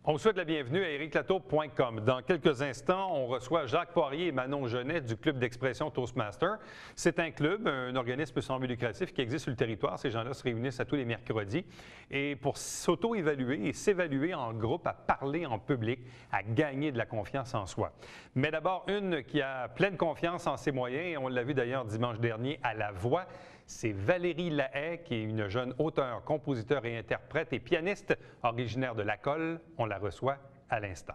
On vous souhaite la bienvenue à ericlatour.com. Dans quelques instants, on reçoit Jacques Poirier et Manon Genet du Club d'expression Toastmaster. C'est un club, un organisme sans but lucratif qui existe sur le territoire. Ces gens-là se réunissent à tous les mercredis et pour s'auto-évaluer et s'évaluer en groupe, à parler en public, à gagner de la confiance en soi. Mais d'abord, une qui a pleine confiance en ses moyens, et on l'a vu d'ailleurs dimanche dernier à La Voix, c'est Valérie Lahaye, qui est une jeune auteure, compositeur et interprète et pianiste originaire de Lacolle. On la reçoit à l'instant.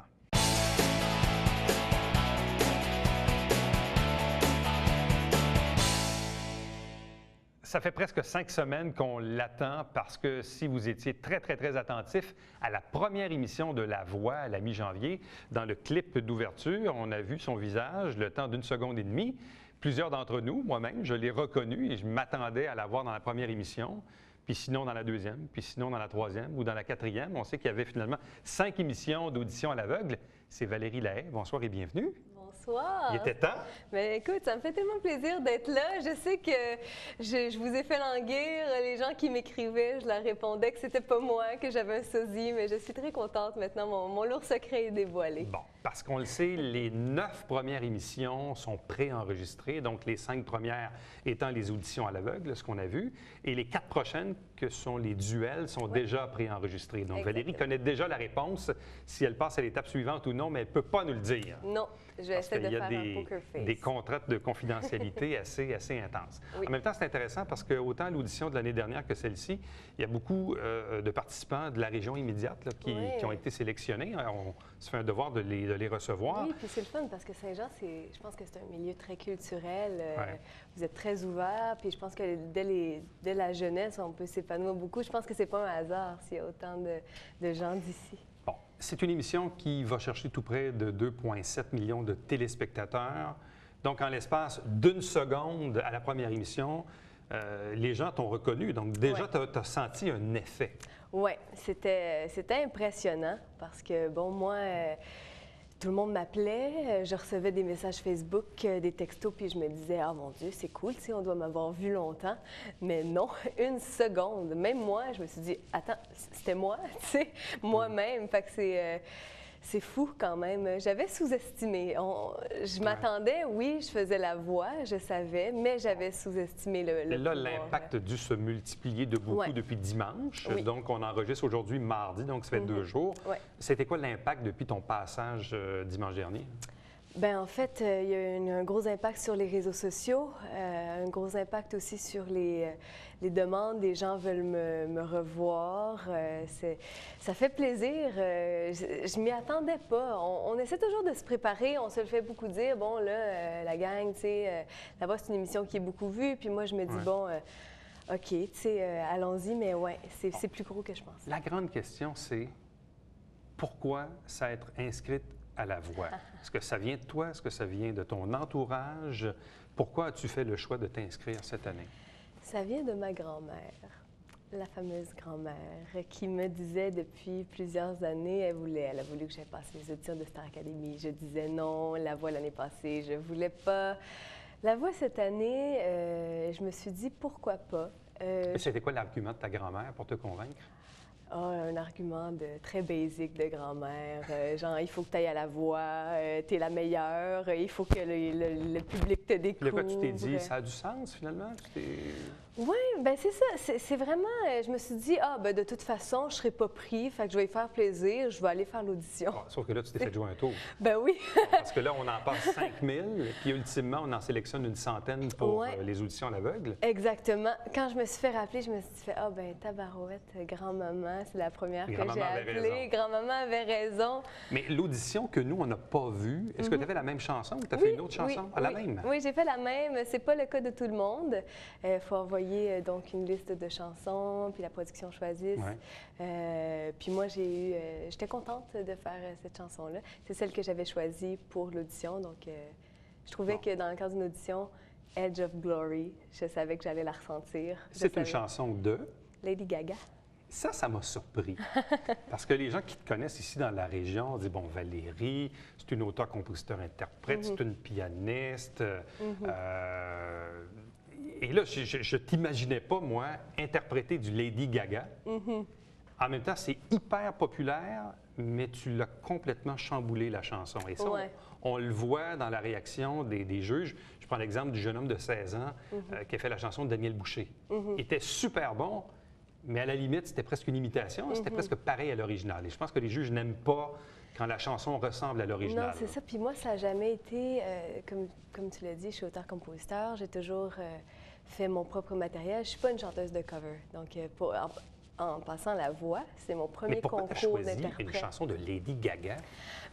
Ça fait presque 5 semaines qu'on l'attend parce que si vous étiez très attentif à la première émission de La Voix à la mi-janvier, dans le clip d'ouverture, on a vu son visage le temps d'une seconde et demie. Plusieurs d'entre nous, moi-même, je l'ai reconnu et je m'attendais à la voir dans la première émission, puis sinon dans la deuxième, puis sinon dans la troisième ou dans la quatrième. On sait qu'il y avait finalement 5 émissions d'audition à l'aveugle. C'est Valérie Lahaye. Bonsoir et bienvenue. Bonsoir. Il était temps. Mais écoute, ça me fait tellement plaisir d'être là. Je sais que je vous ai fait languir. Les gens qui m'écrivaient, je leur répondais que c'était pas moi, que j'avais un sosie, mais je suis très contente maintenant. Mon lourd secret est dévoilé. Bon, parce qu'on le sait, les 9 premières émissions sont préenregistrées, donc les 5 premières étant les auditions à l'aveugle, ce qu'on a vu, et les 4 prochaines, que sont les duels, sont déjà préenregistrées. Donc Exactement. Valérie connaît déjà la réponse, si elle passe à l'étape suivante ou non, mais elle ne peut pas nous le dire. Non, je vais essayer de faire un poker face. Des contraintes de confidentialité assez intenses. Oui. En même temps, c'est intéressant parce que autant l'audition de l'année dernière que celle-ci, il y a beaucoup de participants de la région immédiate là, qui ont été sélectionnés. On se fait un devoir de les recevoir. Oui, puis c'est le fun parce que Saint-Jean, je pense que c'est un milieu très culturel. Ouais. Vous êtes très ouvert, puis je pense que dès la jeunesse, on peut s'épanouir beaucoup. Je pense que c'est pas un hasard s'il y a autant de gens d'ici. Bon, c'est une émission qui va chercher tout près de 2,7 millions de téléspectateurs. Donc, en l'espace d'une seconde à la première émission, les gens t'ont reconnu. Donc, déjà, Ouais. tu as senti un effet. Oui, c'était impressionnant parce que, bon, moi, tout le monde m'appelait, je recevais des messages Facebook, des textos, puis je me disais, ah mon Dieu, c'est cool, tu sais, on doit m'avoir vu longtemps. Mais non, une seconde. Même moi, je me suis dit, attends, c'était moi, tu sais, moi-même. Fait que c'est fou quand même. J'avais sous-estimé. Je m'attendais, oui, je faisais la voix, je savais, mais j'avais sous-estimé le Là, pouvoir. l'impact a dû se multiplier de beaucoup Ouais. depuis dimanche. Oui. Donc, on enregistre aujourd'hui mardi, donc ça fait 2 jours. Ouais. C'était quoi l'impact depuis ton passage dimanche dernier? Bien, en fait, il y a eu un gros impact sur les réseaux sociaux, un gros impact aussi sur les demandes. Les gens veulent me revoir. Ça fait plaisir. Je m'y attendais pas. On essaie toujours de se préparer. On se le fait beaucoup dire. Bon, là, la gang, tu sais, là-bas, c'est une émission qui est beaucoup vue. Puis moi, je me dis, Ouais. bon, OK, tu sais, allons-y, mais ouais, c'est plus gros que je pense. La grande question, c'est pourquoi s'être inscrite à La Voix? Est-ce que ça vient de toi? Est-ce que ça vient de ton entourage? Pourquoi as-tu fait le choix de t'inscrire cette année? Ça vient de ma grand-mère, la fameuse grand-mère, qui me disait depuis plusieurs années, elle a voulu que j'aille passer les auditions de Star Academy. Je disais non, La Voix l'année passée, je voulais pas. La Voix cette année, je me suis dit pourquoi pas. Et c'était quoi l'argument de ta grand-mère pour te convaincre? Un argument très basique de grand-mère, genre il faut que tu ailles à La Voix, tu es la meilleure, il faut que le public te découvre. Le quoi, tu t'es dit, ça a du sens finalement? Oui, bien c'est ça. C'est vraiment, je me suis dit, ah, ben de toute façon, je ne serai pas pris, fait que je vais y faire plaisir, je vais aller faire l'audition. Bon, sauf que là, tu t'es fait jouer un tour. Ben oui. Parce que là, on en passe 5000, puis ultimement, on en sélectionne une centaine pour Ouais. les auditions à l'aveugle. Exactement. Quand je me suis fait rappeler, je me suis fait, ah, ben tabarouette, grand-maman, c'est la première que j'ai Grand-maman avait appelée. raison. Grand-maman avait raison. Mais l'audition que nous, on n'a pas vue, est-ce que tu avais la même chanson ou tu as Oui, fait une autre chanson? oui, La oui. même? Oui, j'ai fait la même. C'est pas le cas de tout le monde. Il faut envoyer donc une liste de chansons, puis la production choisisse. Ouais. Puis moi, j'étais contente de faire cette chanson-là. C'est celle que j'avais choisie pour l'audition. Donc, je trouvais Bon. que dans le cadre d'une audition, Edge of Glory, je savais que j'allais la ressentir. C'est une chanson de... Lady Gaga. Ça m'a surpris. Parce que les gens qui te connaissent ici dans la région disent, bon, Valérie, c'est une auteure, compositeur, interprète, c'est une pianiste. Et là, je t'imaginais pas, moi, interpréter du Lady Gaga. En même temps, c'est hyper populaire, mais tu l'as complètement chamboulé, la chanson. Et ça, Ouais. on le voit dans la réaction des juges. Je prends l'exemple du jeune homme de 16 ans qui a fait la chanson de Daniel Boucher. Il était super bon, mais à la limite, c'était presque une imitation. C'était presque pareil à l'original. Et je pense que les juges n'aiment pas quand la chanson ressemble à l'original. Non, c'est ça. Puis moi, ça n'a jamais été, comme tu l'as dit, je suis auteur-compositeur. J'ai toujours fait mon propre matériel. Je ne suis pas une chanteuse de cover. Donc, en passant la voix, c'est mon premier Mais pourquoi tu as concours choisi d'interprète. une chanson de Lady Gaga?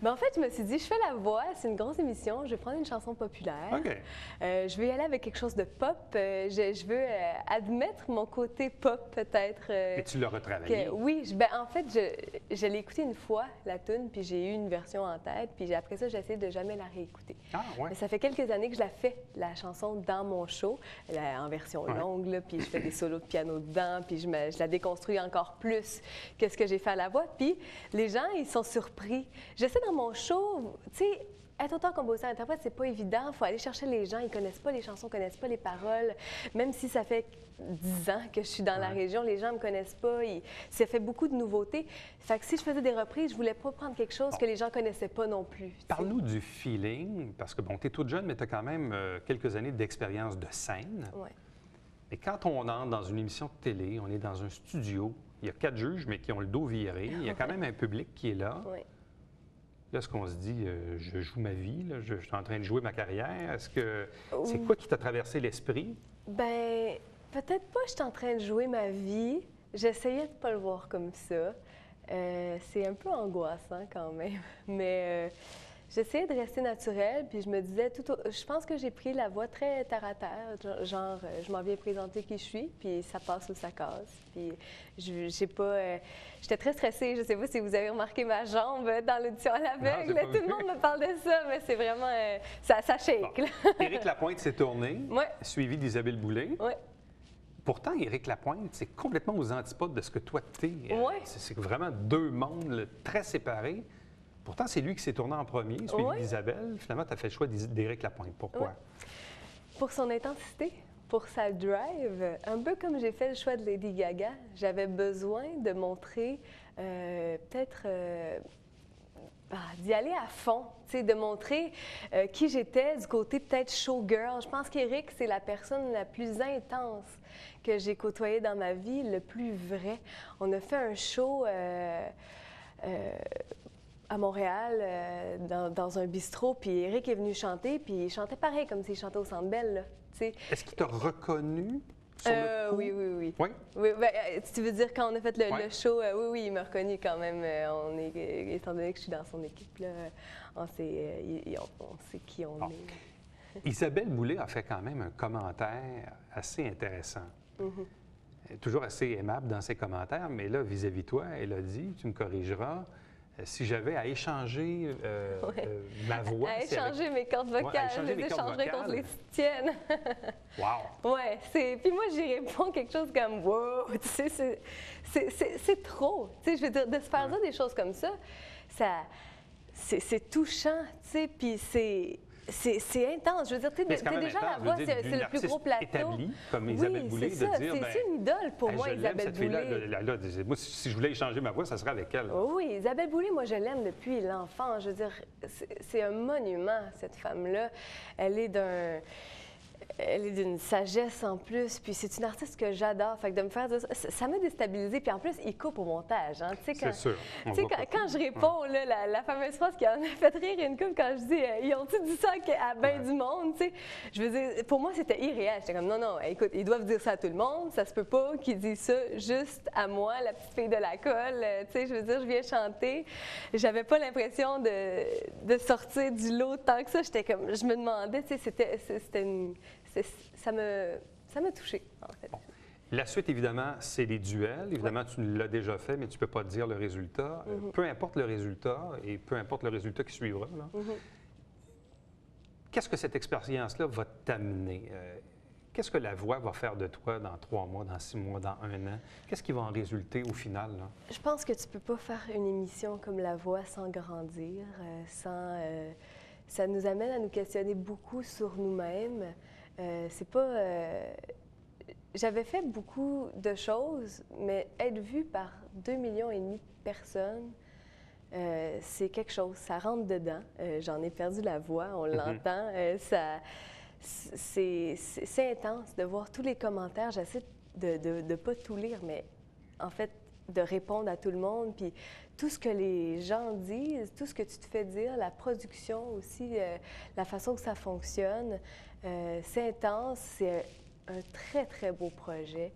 Ben, en fait, je me suis dit, je fais la voix, c'est une grosse émission, je vais prendre une chanson populaire. OK. Je vais y aller avec quelque chose de pop. Je veux admettre mon côté pop, peut-être. Et tu l'as retravaillé. Oui, en fait, je l'ai écoutée une fois, la tune, puis j'ai eu une version en tête, puis après ça, j'ai essayé de jamais la réécouter. Ah, ouais. Mais ça fait quelques années que je la fais, la chanson, dans mon show, en version longue, là, puis je fais des solos de piano dedans, puis je la déconstruis encore plus que ce que j'ai fait à la voix. Puis les gens, ils sont surpris. J'essaie dans mon show, tu sais, être auteur, compositeur, interprète, c'est pas évident. Il faut aller chercher les gens. Ils connaissent pas les chansons, connaissent pas les paroles. Même si ça fait 10 ans que je suis dans la région, les gens me connaissent pas. Ça fait beaucoup de nouveautés. Fait que si je faisais des reprises, je voulais pas prendre quelque chose que les gens connaissaient pas non plus. Parle-nous du feeling, parce que, bon, tu es toute jeune, mais tu as quand même quelques années d'expérience de scène. Ouais. Et quand on entre dans une émission de télé, on est dans un studio, il y a 4 juges, mais qui ont le dos viré. Il y a quand même un public qui est là. Ouais. Là, est-ce qu'on se dit, je joue ma vie, là, je suis en train de jouer ma carrière? Est-ce que c'est quoi qui t'a traversé l'esprit? Ben, peut-être pas je suis en train de jouer ma vie. J'essayais de pas le voir comme ça. C'est un peu angoissant quand même. Mais j'essayais de rester naturelle, puis je me disais, je pense que j'ai pris la voix très terre à terre, genre, je m'en viens présenter qui je suis, puis ça passe ou ça casse. Puis j'ai pas... J'étais très stressée, je sais pas si vous avez remarqué ma jambe dans l'audition à l'aveugle. Non, Tout le monde me parle de ça, mais c'est vraiment... ça shake, là. Éric Lapointe s'est tourné, Ouais. suivi d'Isabelle Boulay. Ouais. Pourtant, Éric Lapointe, c'est complètement aux antipodes de ce que toi t'es. Ouais. C'est vraiment deux mondes là, très séparés. Pourtant, c'est lui qui s'est tourné en premier, suivi Ouais. d'Isabelle. Finalement, tu as fait le choix d'Éric Lapointe. Pourquoi? Ouais. Pour son intensité, pour sa drive, un peu comme j'ai fait le choix de Lady Gaga, j'avais besoin de montrer peut-être d'y aller à fond, tu sais, de montrer qui j'étais du côté peut-être showgirl. Je pense qu'Éric, c'est la personne la plus intense que j'ai côtoyée dans ma vie, le plus vrai. On a fait un show à Montréal, dans un bistrot, puis Éric est venu chanter, puis il chantait pareil, comme s'il chantait au Centre Bell, là, tu sais. Est-ce qu'il t'a reconnu sur le coup? Oui, oui, oui. Oui? Oui, ben, tu veux dire quand on a fait Ouais. le show, oui, oui, il m'a reconnu quand même. Étant donné que je suis dans son équipe, là, on sait qui on Bon. est. Isabelle Boulay a fait quand même un commentaire assez intéressant. Elle est toujours assez aimable dans ses commentaires, mais là, vis-à-vis toi, elle a dit, tu me corrigeras, si j'avais à échanger ma voix... À c'est avec- échanger mes cordes Ouais, à vocales, échanger je les les cordes échangerais contre vocales. les tiennes. Wow! Ouais, puis moi, j'y réponds quelque chose comme wow, tu sais, c'est trop. Tu sais, je veux dire, de se faire dire des choses comme ça, c'est touchant, tu sais, puis c'est intense. Je veux dire, tu Mais c'est sais, quand même déjà, la intense, je voix, veux dire, c'est d'une le plus gros artiste plateau. établie, comme Isabelle Oui, Boulay, c'est de ça, dire, c'est une idole pour hey, moi, je l'aime, Isabelle cette fille-là. Boulay. Là, moi, si je voulais échanger ma voix, ça serait avec elle. Oh oui, Isabelle Boulay, moi, je l'aime depuis l'enfant. Je veux dire, c'est un monument, cette femme-là. Elle est d'une sagesse en plus, puis c'est une artiste que j'adore. Fait que de me faire dire ça m'a déstabilisée. Puis en plus, il coupe au montage. Hein. Tu sais, C'est sûr. On tu sais, voit pas quand tout. je réponds, là, la fameuse phrase qui en a fait rire une couple quand je dis ils ont-tu dit ça à ben du monde? Tu sais, je veux dire, pour moi, c'était irréel. J'étais comme non, non, écoute, ils doivent dire ça à tout le monde. Ça se peut pas qu'ils disent ça juste à moi, la petite fille de la colle. Tu sais, je veux dire, je viens chanter. J'avais pas l'impression de sortir du lot tant que ça. J'étais comme, je me demandais, tu sais, ça m'a touchée, en fait. Bon. La suite, évidemment, c'est les duels. Évidemment, tu l'as déjà fait, mais tu ne peux pas dire le résultat. Peu importe le résultat, et peu importe le résultat qui suivra, là, qu'est-ce que cette expérience-là va t'amener? Qu'est-ce que la voix va faire de toi dans 3 mois, dans 6 mois, dans 1 an? Qu'est-ce qui va en résulter au final, là? Je pense que tu peux pas faire une émission comme La Voix sans grandir, ça nous amène à nous questionner beaucoup sur nous-mêmes. C'est pas... J'avais fait beaucoup de choses, mais être vue par 2,5 millions de personnes, c'est quelque chose, ça rentre dedans. J'en ai perdu la voix, on l'entend. C'est intense de voir tous les commentaires. J'essaie de ne pas tout lire, mais en fait, de répondre à tout le monde. Puis tout ce que les gens disent, tout ce que tu te fais dire, la production aussi, la façon que ça fonctionne, c'est intense. C'est un très, très beau projet.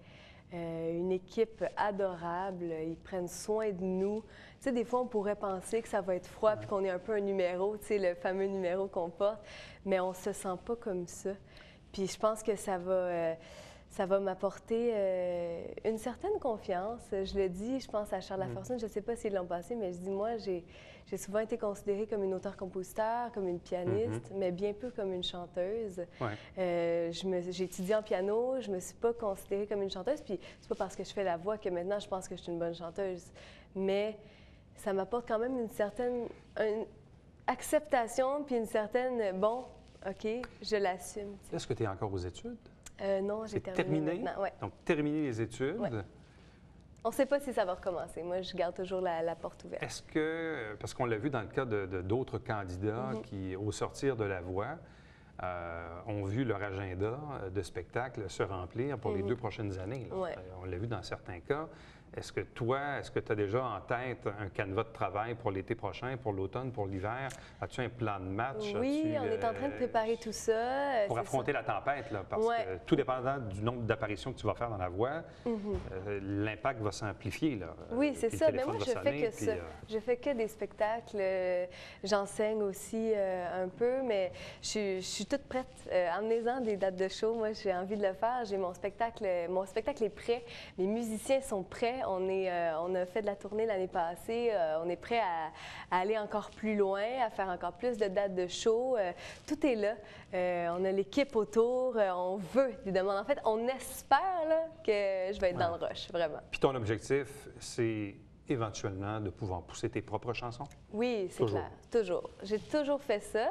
Une équipe adorable, ils prennent soin de nous. Tu sais, des fois, on pourrait penser que ça va être froid puis qu'on est un peu un numéro, tu sais, le fameux numéro qu'on porte, mais on se sent pas comme ça. Puis je pense que ça va m'apporter une certaine confiance. Je le dis, je pense à Charles Lafortune, je ne sais pas s'ils l'ont passé, mais je dis, moi, j'ai souvent été considérée comme une auteure-compositeur, comme une pianiste, mais bien peu comme une chanteuse. Ouais. J'ai étudié en piano, je ne me suis pas considérée comme une chanteuse, puis c'est pas parce que je fais la voix que maintenant je pense que je suis une bonne chanteuse. Mais ça m'apporte quand même une certaine acceptation, puis une certaine, bon, OK, je l'assume. Est-ce que tu es encore aux études? Non, j'ai terminé maintenant. Ouais. Donc, terminer les études. Ouais. On ne sait pas si ça va recommencer. Moi, je garde toujours la porte ouverte. Est-ce que, parce qu'on l'a vu dans le cas d'autres candidats qui, au sortir de la voie, ont vu leur agenda de spectacle se remplir pour les 2 prochaines années. Ouais. On l'a vu dans certains cas. Est-ce que tu as déjà en tête un canevas de travail pour l'été prochain, pour l'automne, pour l'hiver? As-tu un plan de match? Oui, on est en train de préparer tout ça. Pour affronter la tempête, là, parce que tout dépendant du nombre d'apparitions que tu vas faire dans la voie, l'impact va s'amplifier. Là, oui, c'est ça. Mais moi, je fais que ça. Je fais que des spectacles. J'enseigne aussi un peu, mais je suis toute prête. Emmenez-en des dates de show. Moi, j'ai envie de le faire. J'ai mon spectacle est prêt. Les musiciens sont prêts. On a fait de la tournée l'année passée. On est prêt à aller encore plus loin, à faire encore plus de dates de show. Tout est là. On a l'équipe autour. On veut des demandes. En fait, on espère là, que je vais être dans le rush, vraiment. Puis ton objectif, c'est éventuellement de pouvoir pousser tes propres chansons? Oui, c'est clair. Toujours. J'ai toujours fait ça.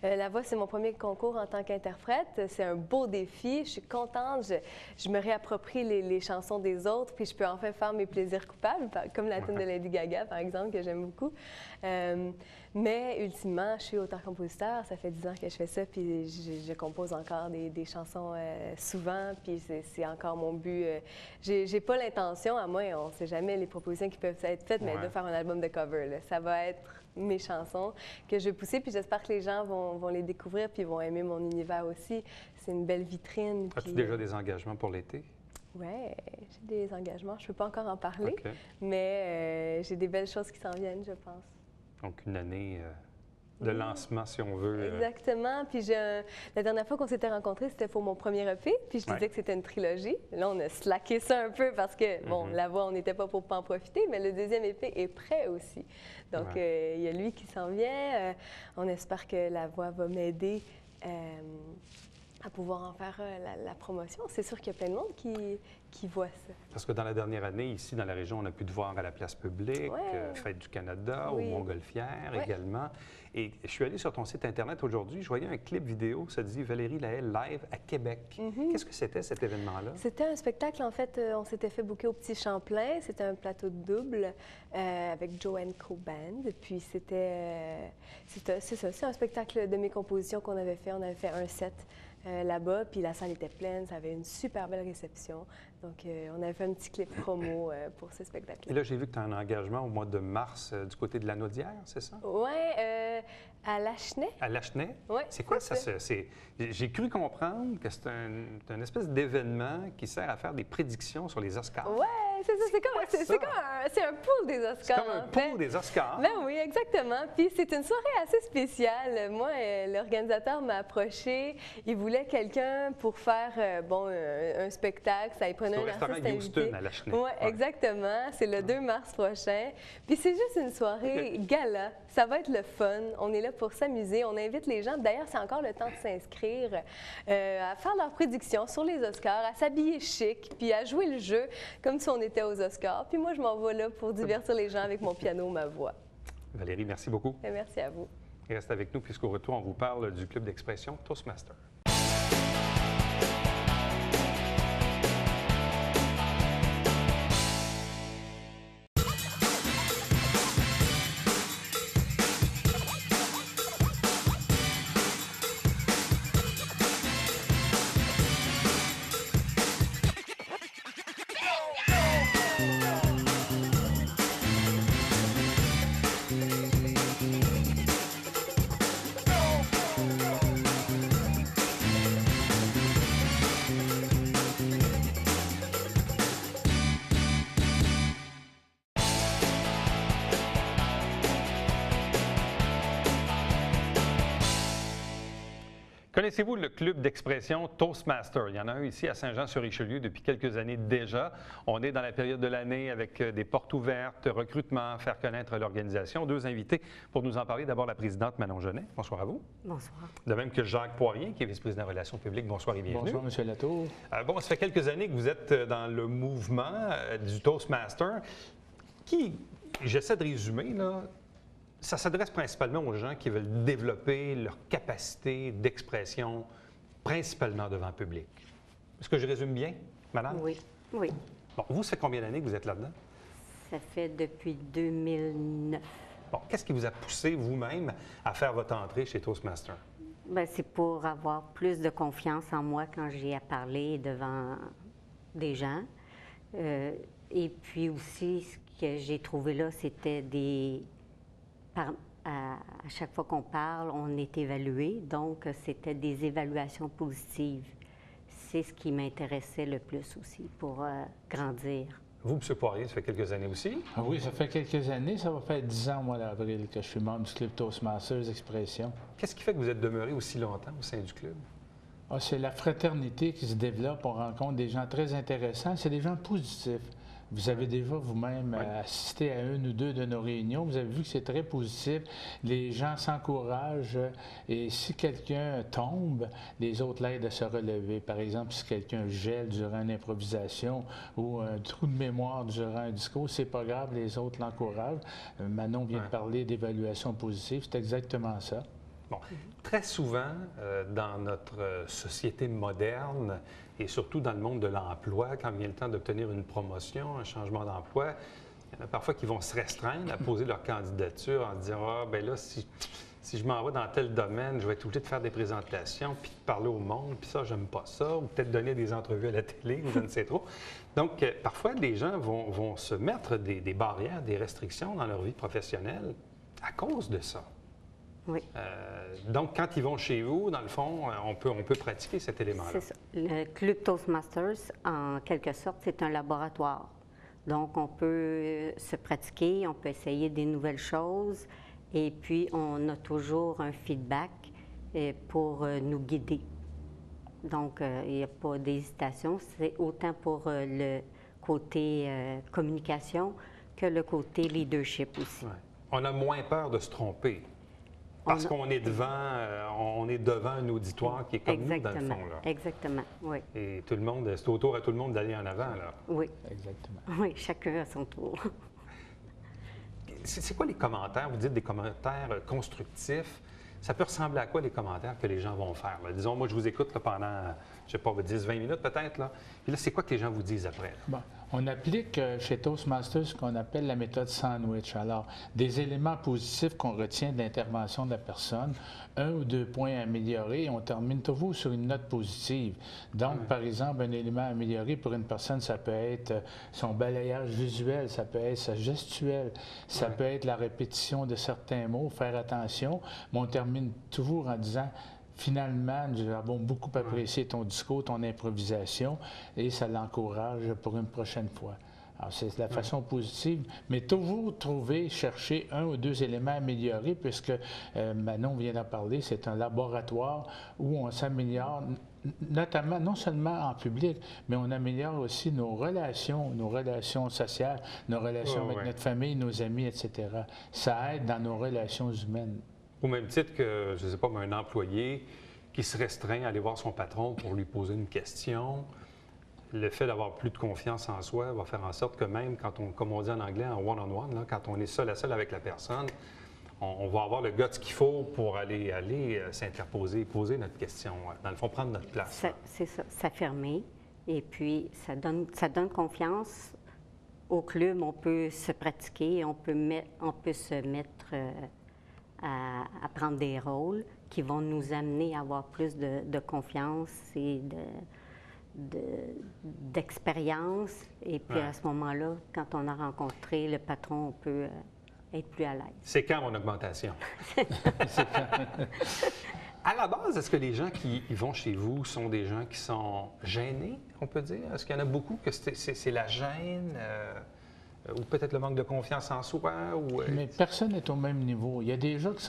La voix, c'est mon premier concours en tant qu'interprète. C'est un beau défi. Je suis contente. Je me réapproprie les chansons des autres, puis je peux enfin faire mes plaisirs coupables, comme la tune de Lady Gaga, par exemple, que j'aime beaucoup. Mais ultimement, je suis auteur-compositeur. Ça fait 10 ans que je fais ça, puis je compose encore des chansons souvent, puis c'est encore mon but. J'ai pas l'intention, à moi, on ne sait jamais les propositions qui peuvent être faites, mais de faire un album de cover. Là. Ça va être mes chansons que je vais pousser, puis j'espère que les gens vont les découvrir, puis vont aimer mon univers aussi. C'est une belle vitrine. As-tu déjà des engagements pour l'été? Oui, j'ai des engagements. Je ne peux pas encore en parler, mais j'ai des belles choses qui s'en viennent, je pense. Donc, une année de lancement, si on veut. Exactement. Puis la dernière fois qu'on s'était rencontrés, c'était pour mon premier EP, puis je disais que c'était une trilogie. Là, on a slacké ça un peu parce que, bon, la voix, on n'était pas pour pas en profiter, mais le deuxième EP est prêt aussi. Donc, il y a lui qui s'en vient. On espère que la voix va m'aider à pouvoir en faire la promotion. C'est sûr qu'il y a plein de monde qui voit ça. Parce que dans la dernière année, ici, dans la région, on a pu te voir à la place publique, Fête du Canada, au Montgolfière également. Et je suis allé sur ton site Internet aujourd'hui, je voyais un clip vidéo, ça dit Valérie Lahaye live à Québec. Qu'est-ce que c'était, cet événement-là? C'était un spectacle, en fait, on s'était fait booker au Petit Champlain. C'était un plateau de double avec Joanne Co-Band. Puis c'est ça, c'est un spectacle de mes compositions qu'on avait fait. On avait fait un set là-bas, puis la salle était pleine, ça avait une super belle réception. Donc, on avait fait un petit clip promo pour ce spectacle-là. Et là, j'ai vu que tu as un engagement au mois de mars du côté de la Naudière, c'est ça? Oui, à Lachenay. À Lachenay? Oui. C'est quoi ça? J'ai cru comprendre que c'est un espèce d'événement qui sert à faire des prédictions sur les Oscars. Oui, c'est ça. C'est un pool des Oscars. C'est comme un pool des Oscars. Ben oui, exactement. Puis c'est une soirée assez spéciale. Moi, l'organisateur m'a approché. Il voulait quelqu'un pour faire un spectacle. Ça, il prenait un artiste invité. Houston à Lachenay. Oui, exactement. C'est le 2 mars prochain. Puis c'est juste une soirée gala. Ça va être le fun. On est là pour s'amuser. On invite les gens. D'ailleurs, c'est encore le temps de s'inscrire, à faire leurs prédictions sur les Oscars, à s'habiller chic, puis à jouer le jeu comme si on était aux Oscars. Puis moi, je m'en vais là pour divertir les gens avec mon piano, ma voix. Valérie, merci beaucoup. Et merci à vous. Reste avec nous puisqu'au retour, on vous parle du club d'expression Toastmaster. Connaissez-vous le club d'expression Toastmaster? Il y en a un ici à Saint-Jean-sur-Richelieu depuis quelques années déjà. On est dans la période de l'année avec des portes ouvertes, recrutement, faire connaître l'organisation. Deux invités pour nous en parler. D'abord, la présidente Manon Genet. Bonsoir à vous. Bonsoir. De même que Jacques Poirier, qui est vice-président des Relations publiques. Bonsoir et bienvenue. Bonsoir, M. Latour. Bon, ça fait quelques années que vous êtes dans le mouvement du Toastmaster, qui, j'essaie de résumer, là, ça s'adresse principalement aux gens qui veulent développer leur capacité d'expression, principalement devant le public. Est-ce que je résume bien, madame? Oui, oui. Bon, vous, ça fait combien d'années que vous êtes là-dedans? Ça fait depuis 2009. Bon, qu'est-ce qui vous a poussé vous-même à faire votre entrée chez Toastmaster? Bien, c'est pour avoir plus de confiance en moi quand j'ai à parler devant des gens. Et puis aussi, ce que j'ai trouvé là, c'était à chaque fois qu'on parle, on est évalué, donc c'était des évaluations positives. C'est ce qui m'intéressait le plus aussi pour grandir. Vous, M. Poirier, ça fait quelques années aussi? Ah oui, ça fait quelques années. Ça va faire 10 ans, au mois d'avril, que je suis membre du club Toastmasters Expression. Qu'est-ce qui fait que vous êtes demeuré aussi longtemps au sein du club? Ah, c'est la fraternité qui se développe. On rencontre des gens très intéressants. C'est des gens positifs. Vous avez déjà vous-même assisté à une ou deux de nos réunions. Vous avez vu que c'est très positif. Les gens s'encouragent et si quelqu'un tombe, les autres l'aident à se relever. Par exemple, si quelqu'un gèle durant une improvisation ou un trou de mémoire durant un discours, c'est pas grave, les autres l'encouragent. Manon vient de parler d'évaluation positive. C'est exactement ça. Bon, très souvent, dans notre société moderne et surtout dans le monde de l'emploi, quand vient le temps d'obtenir une promotion, un changement d'emploi, il y en a parfois qui vont se restreindre à poser leur candidature en disant « Ah, bien là, si je m'en vais dans tel domaine, je vais être obligé de faire des présentations, puis de parler au monde, puis ça, j'aime pas ça, ou peut-être donner des entrevues à la télé, ou je ne sais trop. » Donc, parfois, des gens vont se mettre des barrières, des restrictions dans leur vie professionnelle à cause de ça. Oui. Donc, quand ils vont chez vous, dans le fond, on peut pratiquer cet élément-là. C'est ça. Le Club Toastmasters, en quelque sorte, c'est un laboratoire. Donc, on peut se pratiquer, on peut essayer des nouvelles choses, et puis on a toujours un feedback pour nous guider. Donc, il n'y a pas d'hésitation. C'est autant pour le côté communication que le côté leadership aussi. Ouais. On a moins peur de se tromper. Parce qu'on est devant un auditoire qui est comme nous, dans le fond. Là. Exactement, oui. Et tout le monde, c'est autour à tout le monde d'aller en avant, là. Oui. Exactement. Oui, chacun à son tour. C'est quoi les commentaires? Vous dites des commentaires constructifs. Ça peut ressembler à quoi les commentaires que les gens vont faire? Là? Disons, moi, je vous écoute là, pendant, je sais pas, 10-20 minutes peut-être. Là. Puis là, c'est quoi que les gens vous disent après? Bon, on applique chez Toastmasters ce qu'on appelle la méthode sandwich. Alors, des éléments positifs qu'on retient de l'intervention de la personne, 1 ou 2 points améliorés, et on termine toujours sur une note positive. Donc, par exemple, un élément amélioré pour une personne, ça peut être son balayage visuel, ça peut être sa gestuelle, ça peut être la répétition de certains mots, faire attention, mais on termine toujours en disant finalement, nous avons beaucoup apprécié ton discours, ton improvisation, et ça l'encourage pour une prochaine fois. Alors, c'est la façon positive, mais toujours chercher 1 ou 2 éléments améliorés, puisque Manon vient d'en parler, c'est un laboratoire où on s'améliore, notamment, non seulement en public, mais on améliore aussi nos relations sociales, nos relations avec notre famille, nos amis, etc. Ça aide dans nos relations humaines. Au même titre que, je ne sais pas, un employé qui se restreint à aller voir son patron pour lui poser une question, le fait d'avoir plus de confiance en soi va faire en sorte que même quand on, comme on dit en anglais, en one-on-one, là, quand on est seul à seul avec la personne, on va avoir le guts qu'il faut pour aller s'interposer, poser notre question, dans le fond, prendre notre place. C'est ça, s'affirmer, et puis ça donne confiance. Au club, on peut se pratiquer, on peut se mettre à prendre des rôles qui vont nous amener à avoir plus de confiance et d'expérience. Et puis à ce moment-là, quand on a rencontré le patron, on peut être plus à l'aise. C'est quand mon augmentation? À la base, est-ce que les gens qui vont chez vous sont des gens qui sont gênés, on peut dire? Est-ce qu'il y en a beaucoup que c'est la gêne? ou peut-être le manque de confiance en soi? Ou, Mais personne n'est au même niveau. Il y a des gens qui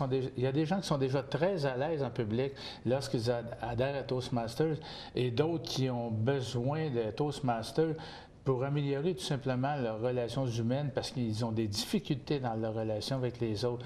sont déjà très à l'aise en public lorsqu'ils adhèrent à Toastmasters et d'autres qui ont besoin de Toastmasters pour améliorer tout simplement leurs relations humaines parce qu'ils ont des difficultés dans leurs relations avec les autres.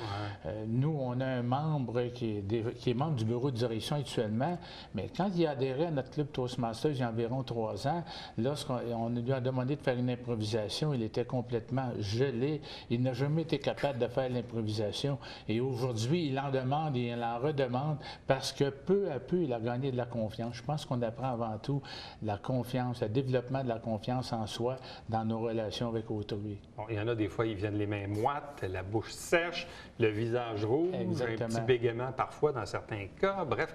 Nous, on a un membre qui est membre du bureau de direction actuellement, mais quand il a adhéré à notre club Toastmasters il y a environ 3 ans, lorsqu'on lui a demandé de faire une improvisation, il était complètement gelé. Il n'a jamais été capable de faire l'improvisation. Et aujourd'hui, il en demande et il en redemande parce que peu à peu, il a gagné de la confiance. Je pense qu'on apprend avant tout la confiance, le développement de la confiance en soi dans nos relations avec autrui. Bon, il y en a des fois, ils viennent les mains moites, la bouche sèche, le visage rouge, Exactement. un petit bégaiement parfois dans certains cas. Bref,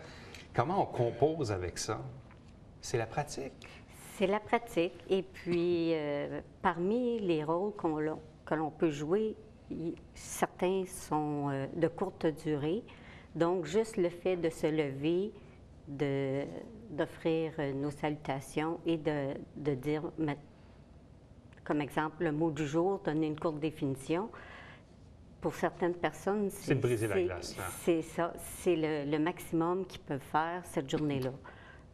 comment on compose avec ça? C'est la pratique. C'est la pratique. Et puis, parmi les rôles que l'on peut jouer, certains sont de courte durée. Donc, juste le fait de se lever, d'offrir nos salutations et de dire, comme exemple, le mot du jour, donner une courte définition. Pour certaines personnes, C'est de briser la glace. C'est ça. C'est le maximum qu'ils peuvent faire cette journée-là.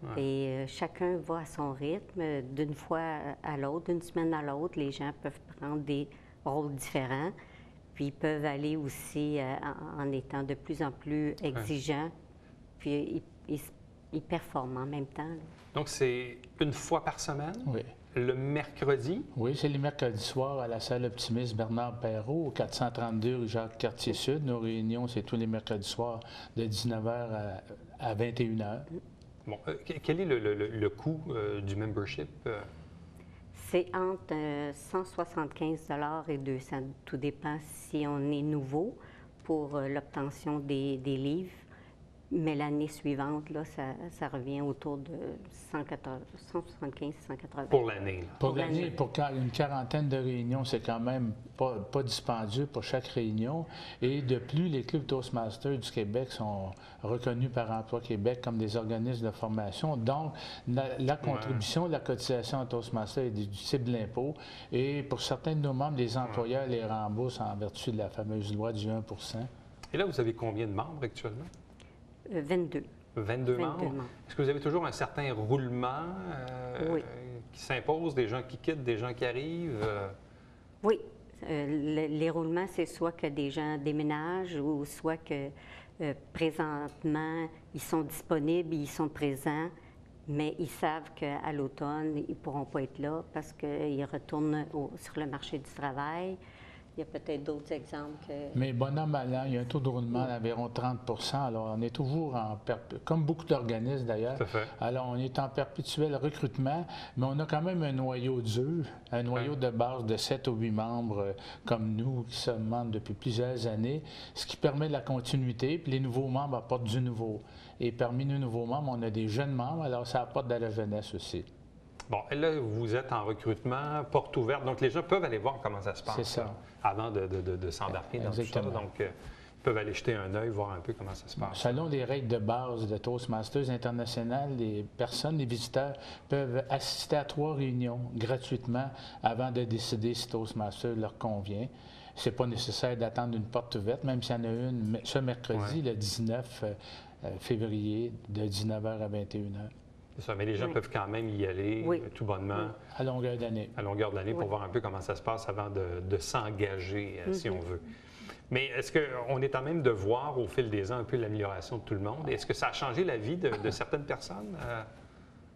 Ouais. Et chacun va à son rythme, d'une fois à l'autre, d'une semaine à l'autre. Les gens peuvent prendre des rôles différents. Puis ils peuvent aller aussi en étant de plus en plus exigeants. Puis ils performent en même temps. Là. Donc, c'est une fois par semaine? Oui. Le mercredi? Oui, c'est les mercredis soirs à la salle Optimiste Bernard Perrault, au 432 rue Jacques-Cartier-Sud. Nos réunions, c'est tous les mercredis soirs de 19h à 21h. Bon, quel est le coût du membership? C'est entre 175 $ et 200 $. Tout dépend si on est nouveau pour l'obtention des livres. Mais l'année suivante, là, ça revient autour de 175, 180. Pour l'année. Pour l'année, pour une quarantaine de réunions, c'est quand même pas dispendieux pour chaque réunion. Et de plus, les clubs Toastmasters du Québec sont reconnus par Emploi Québec comme des organismes de formation. Donc, la contribution de la cotisation à Toastmasters est déductible de l'impôt. Et pour certains de nos membres, les employeurs les remboursent en vertu de la fameuse loi du 1 %. Et là, vous avez combien de membres actuellement? 22. 22 membres. Est-ce que vous avez toujours un certain roulement Oui. qui s'impose, des gens qui quittent, des gens qui arrivent? Oui. Les roulements, c'est soit que des gens déménagent ou soit que présentement, ils sont disponibles, ils sont présents, mais ils savent qu'à l'automne, ils ne pourront pas être là parce qu'ils retournent sur le marché du travail. Il y a peut-être d'autres exemples. Mais bon an, mal an, il y a un taux de roulement d'environ 30 %. Alors, on est toujours comme beaucoup d'organismes d'ailleurs. Tout à fait. Alors, on est en perpétuel recrutement, mais on a quand même un noyau dur, un noyau de base de 7 ou 8 membres comme nous qui sommes membres depuis plusieurs années, ce qui permet de la continuité. Puis les nouveaux membres apportent du nouveau. Et parmi nos nouveaux membres, on a des jeunes membres, alors ça apporte de la jeunesse aussi. Bon, là, vous êtes en recrutement, porte ouverte, donc les gens peuvent aller voir comment ça se passe. C'est ça. Avant de s'embarquer dans tout ça. Exactement. Donc, ils peuvent aller jeter un œil, voir un peu comment ça se passe. Selon les règles de base de Toastmasters International, les visiteurs peuvent assister à 3 réunions gratuitement avant de décider si Toastmasters leur convient. Ce n'est pas nécessaire d'attendre une porte ouverte, même s'il y en a une ce mercredi, le 19 février, de 19h à 21h. C'est ça, mais les gens peuvent quand même y aller tout bonnement. À longueur d'année. À longueur de l'année pour voir un peu comment ça se passe avant de s'engager, si on veut. Mais est-ce qu'on est en même de voir au fil des ans un peu l'amélioration de tout le monde? Est-ce que ça a changé la vie de certaines personnes?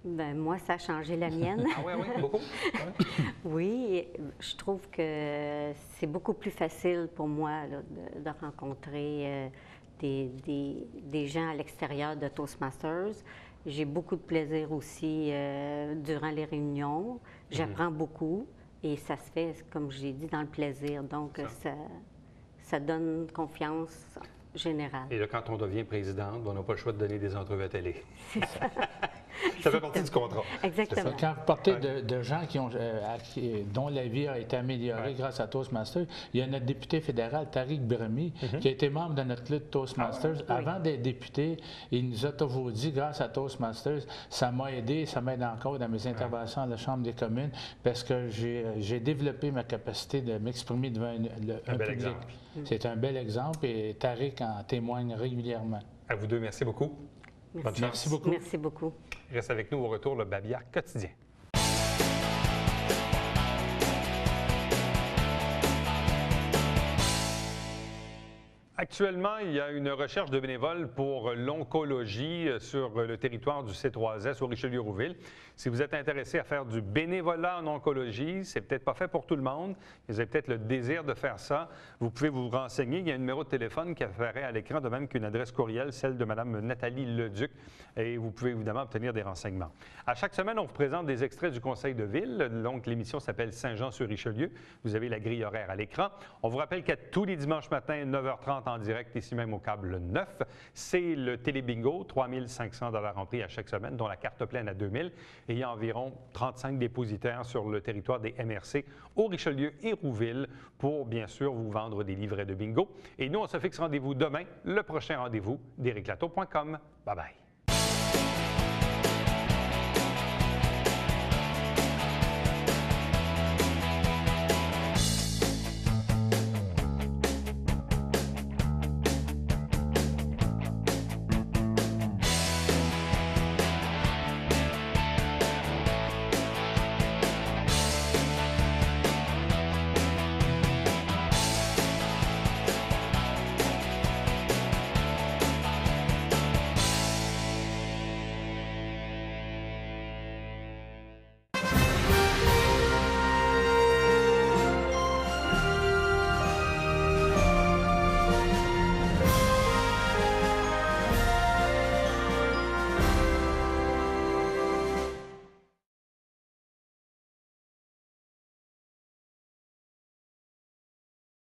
Bien, moi, ça a changé la mienne. Ah oui, beaucoup? Ouais. Oui, je trouve que c'est beaucoup plus facile pour moi là, de rencontrer des gens à l'extérieur de Toastmasters. J'ai beaucoup de plaisir aussi durant les réunions. J'apprends beaucoup et ça se fait, comme je l'ai dit, dans le plaisir. Donc, ça donne confiance générale. Et là, quand on devient présidente, on n'a pas le choix de donner des entrevues à télé. C'est ça. Ça fait partie du contrat. Exactement. Quand vous partez de gens dont la vie a été améliorée grâce à Toastmasters, il y a notre député fédéral, Tariq Brahmi, qui a été membre de notre club Toastmasters. Avant d'être député, il nous a toujours dit, grâce à Toastmasters, ça m'a aidé, ça m'aide encore dans mes interventions à la Chambre des communes, parce que j'ai développé ma capacité de m'exprimer devant un public. Exemple. C'est un bel exemple et Tariq en témoigne régulièrement. À vous deux, merci beaucoup. Bonne chance. Merci beaucoup. Merci beaucoup. Reste avec nous au retour, le Babillard quotidien. Actuellement, il y a une recherche de bénévoles pour l'oncologie sur le territoire du C3S au Richelieu-Rouville. Si vous êtes intéressé à faire du bénévolat en oncologie, c'est peut-être pas fait pour tout le monde, mais vous avez peut-être le désir de faire ça. Vous pouvez vous renseigner. Il y a un numéro de téléphone qui apparaît à l'écran, de même qu'une adresse courriel, celle de Mme Nathalie Leduc, et vous pouvez évidemment obtenir des renseignements. À chaque semaine, on vous présente des extraits du Conseil de ville. Donc, l'émission s'appelle Saint-Jean-sur-Richelieu. Vous avez la grille horaire à l'écran. On vous rappelle qu'à tous les dimanches matins, 9h30 en direct, ici même au câble 9. C'est le Télébingo, 3 500 $ en prix à chaque semaine, dont la carte pleine à 2 000. Et il y a environ 35 dépositaires sur le territoire des MRC au Richelieu et Rouville pour, bien sûr, vous vendre des livrets de bingo. Et nous, on se fixe rendez-vous demain, le prochain rendez-vous d'ericlato.com. Bye-bye.